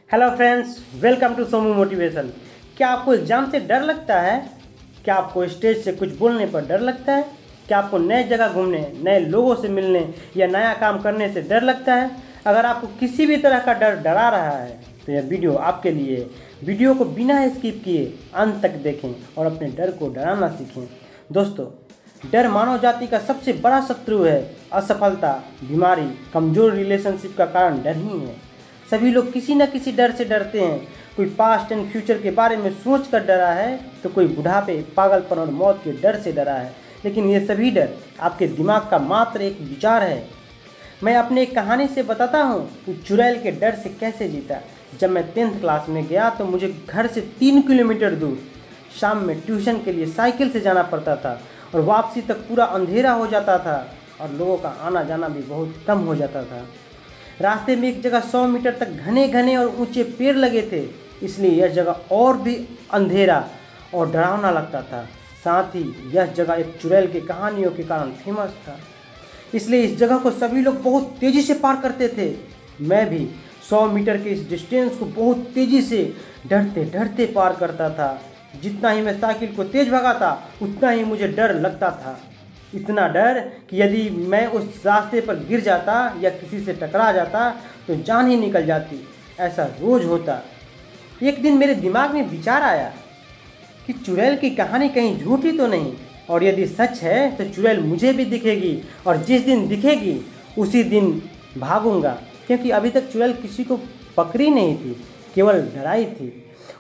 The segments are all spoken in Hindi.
Hello friends, welcome to Somu motivation. क्या आपको एग्ज़ाम से डर लगता है? क्या आपको स्टेज से कुछ बोलने पर डर लगता है? क्या आपको नए जगह घूमने, नए लोगों से मिलने या नया काम करने से डर लगता है? अगर आपको किसी भी तरह का डर डरा रहा है तो यह वीडियो आपके लिए है। वीडियो को बिना स्किप किए अंत तक देखें और अपने डर को डराना सीखें। दोस्तों, डर मानव जाति का सबसे बड़ा शत्रु है। असफलता, बीमारी, कमज़ोर रिलेशनशिप का कारण डर ही है। सभी लोग किसी न किसी डर से डरते हैं। कोई पास्ट एंड फ्यूचर के बारे में सोच कर डरा है तो कोई बुढ़ापे, पागलपन और मौत के डर से डरा है। लेकिन ये सभी डर आपके दिमाग का मात्र एक विचार है। मैं अपने एक कहानी से बताता हूँ कि चुड़ैल के डर से कैसे जीता। जब मैं 10th क्लास में गया तो मुझे घर से 3 किलोमीटर दूर शाम में ट्यूशन के लिए साइकिल से जाना पड़ता था और वापसी तक पूरा अंधेरा हो जाता था और लोगों का आना जाना भी बहुत कम हो जाता था। रास्ते में एक जगह 100 मीटर तक घने घने और ऊंचे पेड़ लगे थे, इसलिए यह जगह और भी अंधेरा और डरावना लगता था। साथ ही यह जगह एक चुड़ैल की कहानियों के कारण फेमस था, इसलिए इस जगह को सभी लोग बहुत तेज़ी से पार करते थे। मैं भी 100 मीटर के इस डिस्टेंस को बहुत तेज़ी से डरते डरते पार करता था। जितना ही मैं साइकिल को तेज़ भगाता उतना ही मुझे डर लगता था। इतना डर कि यदि मैं उस रास्ते पर गिर जाता या किसी से टकरा जाता तो जान ही निकल जाती। ऐसा रोज़ होता। एक दिन मेरे दिमाग में विचार आया कि चुड़ैल की कहानी कहीं झूठी तो नहीं, और यदि सच है तो चुड़ैल मुझे भी दिखेगी और जिस दिन दिखेगी उसी दिन भागूंगा, क्योंकि अभी तक चुड़ैल किसी को पकड़ी नहीं थी, केवल डराई थी।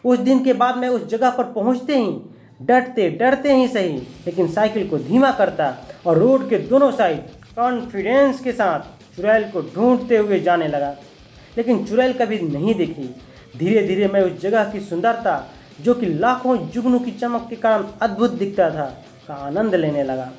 उस दिन के बाद मैं उस जगह पर पहुंचते ही डरते डरते ही सही, लेकिन साइकिल को धीमा करता और रोड के दोनों साइड कॉन्फिडेंस के साथ चुड़ैल को ढूंढते हुए जाने लगा। लेकिन चुड़ैल कभी नहीं दिखी। धीरे धीरे मैं उस जगह की सुंदरता, जो कि लाखों जुगनू की चमक के कारण अद्भुत दिखता था, का आनंद लेने लगा।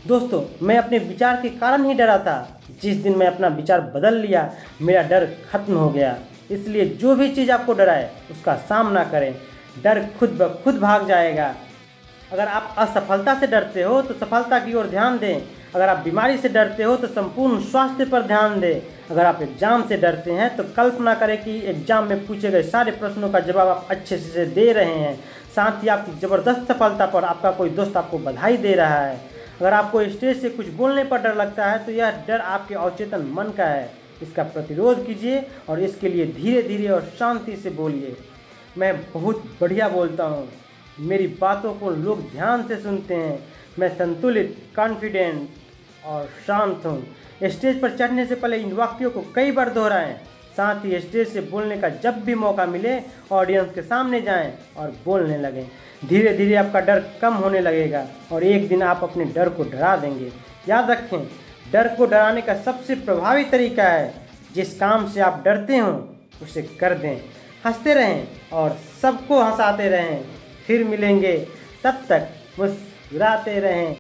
दोस्तों, मैं अपने विचार के कारण ही डरा था। जिस दिन मैं अपना विचार बदल लिया, मेरा डर खत्म हो गया। इसलिए जो भी चीज़ आपको डराए उसका सामना करें, डर खुद ब खुद भाग जाएगा। अगर आप असफलता से डरते हो तो सफलता की ओर ध्यान दें। अगर आप बीमारी से डरते हो तो संपूर्ण स्वास्थ्य पर ध्यान दें। अगर आप एग्ज़ाम से डरते हैं तो कल्पना करें कि एग्ज़ाम में पूछे गए सारे प्रश्नों का जवाब आप अच्छे से दे रहे हैं। साथ ही आपकी ज़बरदस्त सफलता पर आपका कोई दोस्त आपको बधाई दे रहा है। अगर आपको स्टेज से कुछ बोलने पर डर लगता है तो यह डर आपके अवचेतन मन का है। इसका प्रतिरोध कीजिए और इसके लिए धीरे धीरे और शांति से बोलिए। मैं बहुत बढ़िया बोलता हूँ, मेरी बातों को लोग ध्यान से सुनते हैं। मैं संतुलित, कॉन्फिडेंट और शांत हूँ। स्टेज पर चढ़ने से पहले इन वाक्यों को कई बार दोहराएं। साथ ही स्टेज से बोलने का जब भी मौका मिले ऑडियंस के सामने जाएं और बोलने लगें। धीरे धीरे आपका डर कम होने लगेगा और एक दिन आप अपने डर को डरा देंगे। याद रखें, डर को डराने का सबसे प्रभावी तरीका है, जिस काम से आप डरते हो उसे कर दें। हंसते रहें और सबको हंसाते रहें। फिर मिलेंगे, तब तक मुस्कुराते रहें।